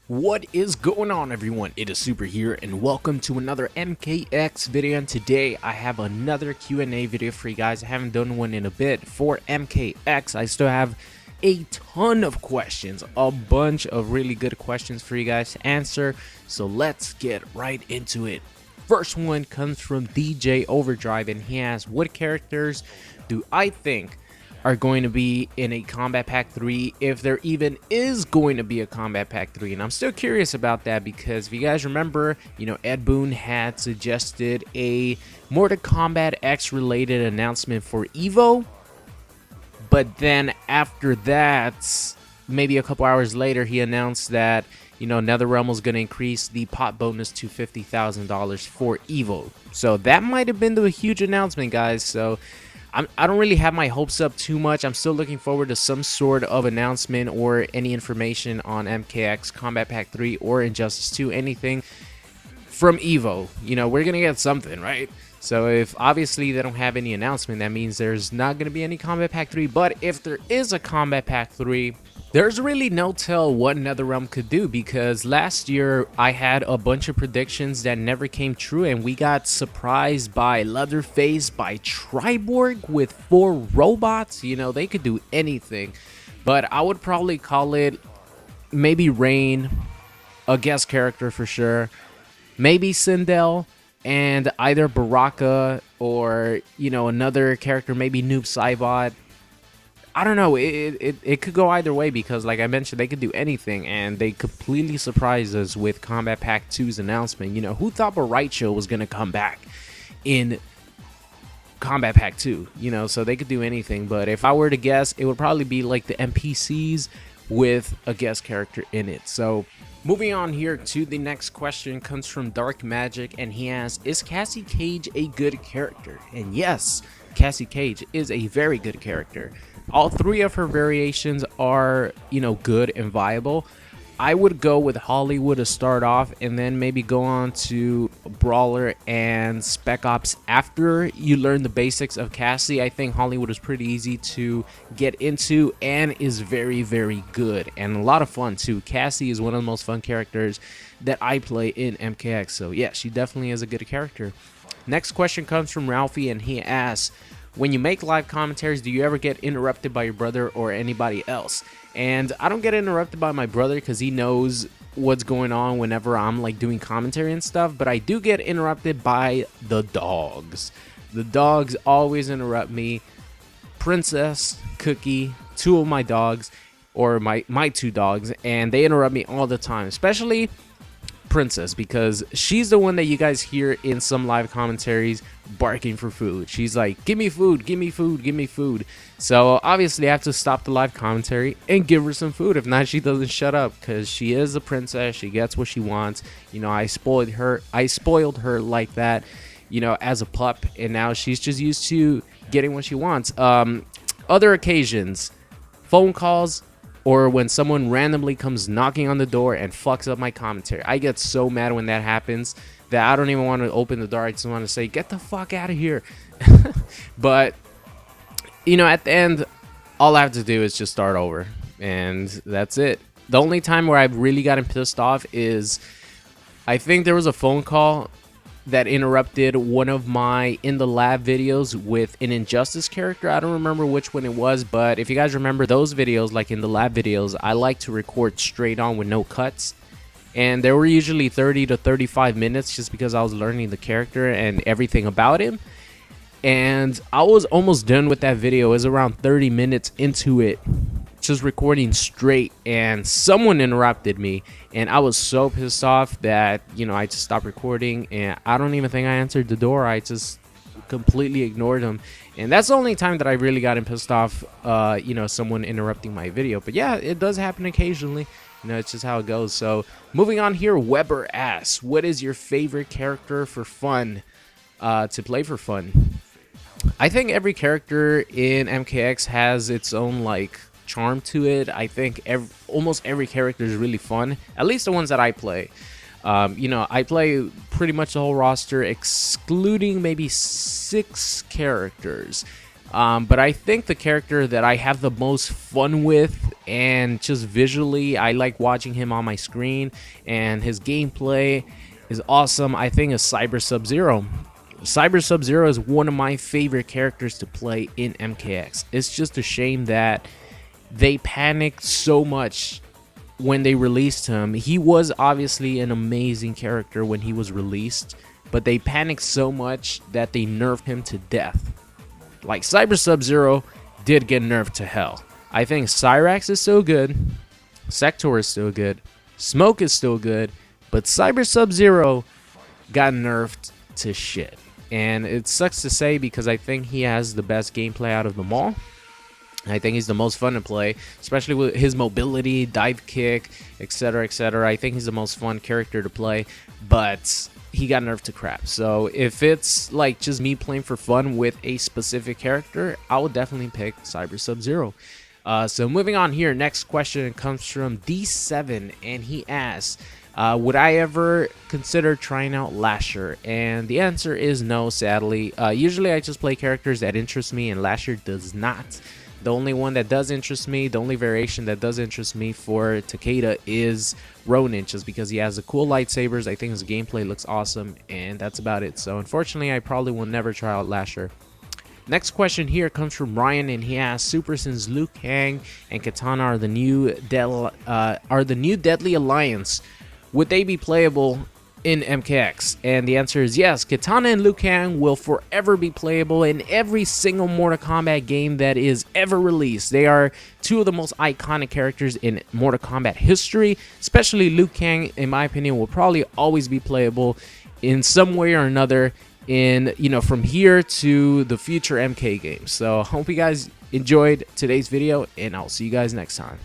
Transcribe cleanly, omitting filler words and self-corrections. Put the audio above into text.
What is going on, everyone? It is Super here, and welcome to another MKX video. And today I have another Q&A video for you guys. I haven't done one in a bit for MKX. I still have a ton of questions, a bunch of really good questions for you guys to answer. So let's get right into it. First one comes from DJ Overdrive, and he asks, what characters do I think are going to be in a Kombat Pack 3, if there even is going to be a Kombat Pack 3. And I'm still curious about that because if you guys remember, Ed Boon had suggested a Mortal Kombat X related announcement for EVO, but then after that, maybe a couple hours later, he announced that NetherRealm was going to increase the pot bonus to $50,000 for EVO. So that might have been the huge announcement, guys. So I don't really have my hopes up too much. I'm still looking forward to some sort of announcement or any information on MKX, Kombat Pack 3, or Injustice 2, anything from EVO. We're going to get something, right? So if obviously they don't have any announcement, that means there's not going to be any Kombat Pack 3. But if there is a Kombat Pack 3, there's really no tell what NetherRealm could do, because last year I had a bunch of predictions that never came true, and we got surprised by Leatherface, by Triborg with 4 robots. They could do anything, but I would probably call it maybe Rain, a guest character for sure, maybe Sindel, and either Baraka or another character, maybe Noob Saibot. I don't know. It could go either way because, like I mentioned, they could do anything, and they completely surprised us with Kombat Pack 2's announcement. Who thought Baraicho was going to come back in Kombat Pack 2? So they could do anything. But if I were to guess, it would probably be like the NPCs with a guest character in it. So moving on here to the next question comes from Dark Magic, and he asks, is Cassie Cage a good character? And yes, Cassie Cage is a very good character. All 3 of her variations are, good and viable. I would go with Hollywood to start off, and then maybe go on to Brawler and Spec Ops after you learn the basics of Cassie. I think Hollywood is pretty easy to get into and is very, very good and a lot of fun too. Cassie is one of the most fun characters that I play in MKX. So yeah, she definitely is a good character. Next question comes from Ralphie, and he asks, when you make live commentaries, do you ever get interrupted by your brother or anybody else? And I don't get interrupted by my brother because he knows what's going on whenever I'm like doing commentary and stuff, but I do get interrupted by the dogs. The dogs always interrupt me. Princess, Cookie, 2 of my dogs, or my 2 dogs, and they interrupt me all the time, especially Princess, because she's the one that you guys hear in some live commentaries barking for food. She's like, give me food, give me food, give me food. So obviously I have to stop the live commentary and give her some food. If not, she doesn't shut up, because she is a princess. She gets what she wants. I spoiled her like that, as a pup, and now she's just used to getting what she wants. Other occasions, phone calls, or when someone randomly comes knocking on the door and fucks up my commentary. I get so mad when that happens that I don't even want to open the door. I just want to say, get the fuck out of here. But, at the end, all I have to do is just start over. And that's it. The only time where I've really gotten pissed off is, I think there was a phone call that interrupted one of my in the lab videos with an Injustice character. I don't remember which one it was, but if you guys remember those videos, like in the lab videos, I like to record straight on with no cuts, and they were usually 30 to 35 minutes just because I was learning the character and everything about him. And I was almost done with that video. It was around 30 minutes into it, just recording straight, and someone interrupted me, and I was so pissed off that I just stopped recording, and I don't even think I answered the door. I just completely ignored him, and that's the only time that I really got pissed off, someone interrupting my video. But yeah, it does happen occasionally. It's just how it goes. So moving on here, Weber asks, what is your favorite character for fun, to play for fun? I think every character in MKX has its own charm to it. I think almost every character is really fun, at least the ones that I play. I play pretty much the whole roster excluding maybe 6 characters. But I think the character that I have the most fun with, and just visually I like watching him on my screen, and his gameplay is awesome, I think is Cyber Sub-Zero. Cyber Sub-Zero is one of my favorite characters to play in MKX. It's just a shame that they panicked so much when they released him. He was obviously an amazing character when he was released, but they panicked so much that they nerfed him to death. Like, Cyber Sub-Zero did get nerfed to hell. I think Cyrax is still good, Sector is still good, Smoke is still good, but Cyber Sub-Zero got nerfed to shit. And it sucks to say because I think he has the best gameplay out of them all. I think he's the most fun to play, especially with his mobility, dive kick, etc., etc. I think he's the most fun character to play, but he got nerfed to crap. So if it's like just me playing for fun with a specific character, I would definitely pick Cyber Sub-Zero. So moving on here, next question comes from D7, and he asks, would I ever consider trying out Lasher? And the answer is no, sadly. Usually I just play characters that interest me, and Lasher does not. The only one that does interest me, the only variation that does interest me for Takeda is Ronin, just because he has the cool lightsabers. I think his gameplay looks awesome, and that's about it. So unfortunately, I probably will never try out Lasher. Next question here comes from Ryan, and he asks, Super, since Liu Kang and Katana are the new Deadly Alliance, would they be playable in MKX? And the answer is yes. Katana and Liu Kang will forever be playable in every single Mortal Kombat game that is ever released. They are two of the most iconic characters in Mortal Kombat history. Especially Liu Kang, in my opinion, will probably always be playable in some way or another in, from here to the future MK games. So I hope you guys enjoyed today's video, and I'll see you guys next time.